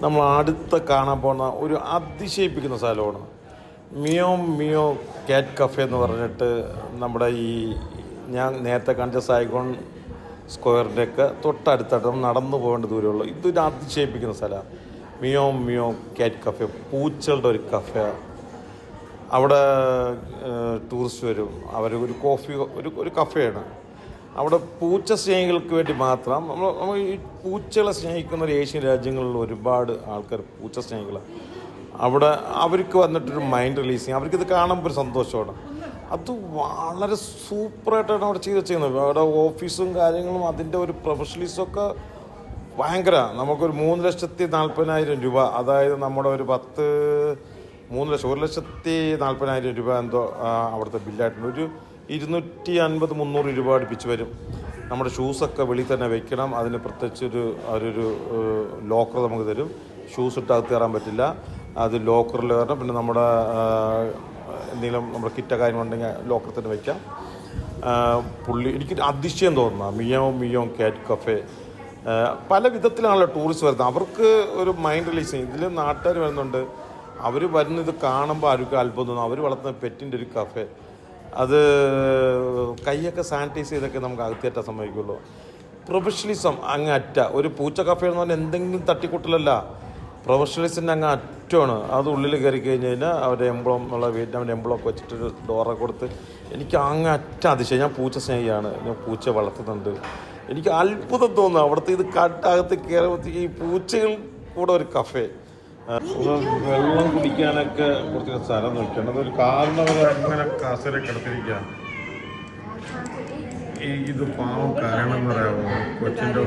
നമ്മൾ അടുത്ത് കാണാൻ പോകുന്ന ഒരു അതിശയിപ്പിക്കുന്ന സ്ഥലമാണ് മിയോ മിയോ കാറ്റ് കഫേ എന്ന് പറഞ്ഞിട്ട്. നമ്മുടെ ഈ ഞാൻ നേരത്തെ കാണിച്ച സൈഗോൺ സ്ക്വയറിൻ്റെയൊക്കെ തൊട്ടടുത്തായിട്ട് നമ്മൾ നടന്നു പോകേണ്ട ദൂരമുള്ളൂ. ഇതൊരു അതിശയിപ്പിക്കുന്ന സ്ഥലമാണ് മിയോ മിയോ കാറ്റ് കഫേ. പൂച്ചകളുടെ ഒരു കഫേ. അവിടെ ടൂറിസ്റ്റ് വരും. അവർ ഒരു കോഫി ഒരു കഫേയാണ്. അവിടെ പൂച്ച സ്നേഹികൾക്ക് വേണ്ടി മാത്രം. നമ്മൾ ഈ പൂച്ചകളെ സ്നേഹിക്കുന്ന ഒരു ഏഷ്യൻ രാജ്യങ്ങളിൽ ഒരുപാട് ആൾക്കാർ പൂച്ച സ്നേഹികളാണ്. അവിടെ അവർക്ക് വന്നിട്ടൊരു മൈൻഡ് റിലീസിങ്, അവർക്കിത് കാണുമ്പോൾ ഒരു സന്തോഷമാണ്. അത് വളരെ സൂപ്പറായിട്ടാണ് അവിടെ ചെയ്യുന്നത്. അവിടെ ഓഫീസും കാര്യങ്ങളും അതിൻ്റെ ഒരു പ്രൊഫഷണലിസമൊക്കെ ഭയങ്കര. നമുക്കൊരു 3,40,000 രൂപ, അതായത് നമ്മുടെ ഒരു 1,40,000 രൂപ എന്തോ അവിടുത്തെ ബില്ലായിട്ടുണ്ട്. ഒരു 250-300 രൂപ അടുപ്പിച്ച് വരും. നമ്മുടെ ഷൂസൊക്കെ വെളിയിൽ തന്നെ വെക്കണം. അതിന് പ്രത്യേകിച്ച് ഒരു ലോക്കർ നമുക്ക് തരും. ഷൂസ് ഇട്ട് അകത്ത് കയറാൻ പറ്റില്ല. അത് ലോക്കറിൽ കയറണം. പിന്നെ നമ്മുടെ എന്തെങ്കിലും നമ്മുടെ കിറ്റോ കാര്യങ്ങളുണ്ടെങ്കിൽ ലോക്കറിൽ തന്നെ വയ്ക്കാം. എനിക്ക് അതിശയം തോന്നുന്ന മിയോ കാറ്റ് കഫേ. പല വിധത്തിലാണല്ലോ ടൂറിസ്റ്റ് വരുന്നത്. അവർക്ക് ഒരു മൈൻഡ് റിലീസിങ്. ഇതിൽ നാട്ടുകാർ വരുന്നുണ്ട്. അവർ വരുന്നത് കാണുമ്പോൾ അവർക്ക് അത്ഭുതം തോന്നും. അവർ വളർത്തുന്ന പെറ്റിൻ്റെ ഒരു കഫേ. അത് കൈയൊക്കെ സാനിറ്റൈസ് ചെയ്തൊക്കെ നമുക്ക് അകത്തേറ്റാൻ സമ്മതിക്കുള്ളൂ. പ്രൊഫഷണലിസം അങ്ങ് അറ്റ. ഒരു പൂച്ച കഫേ എന്ന് പറഞ്ഞാൽ എന്തെങ്കിലും തട്ടിക്കൂട്ടലല്ല, പ്രൊഫഷണലിസ്റ്റിൻ്റെ അങ്ങ് അറ്റമാണ്. അത് ഉള്ളിൽ കയറി കഴിഞ്ഞ് കഴിഞ്ഞാൽ അവരുടെ എംബ്ലം ഉള്ള വിയറ്റ്നാമിൻ്റെ എംബ്ലമൊക്കെ വെച്ചിട്ടൊരു ഡോറൊക്കെ കൊടുത്ത് എനിക്ക് അങ്ങ് അറ്റ അതിശയം. ഞാൻ പൂച്ച സ്നേഹിയാണ്, ഞാൻ പൂച്ച വളർത്തുന്നുണ്ട്. എനിക്ക് അത്ഭുതം തോന്നുന്നു അവിടുത്തെ ഇത് കട്ടകത്ത് കയറുമ്പോഴത്തേക്ക് ഈ പൂച്ചകൾ കൂടെ ഒരു കഫേ. വെള്ളം കുടിക്കാനൊക്കെ കുറച്ച് സ്ഥലം നോക്കിയാണ്. അതൊരു കാരണവർ അങ്ങനെ കസര കിടത്തിരിക്കുക. ഇത് പാവം കാരണം എന്ന് പറയാമോ കൊച്ചിൻ്റെ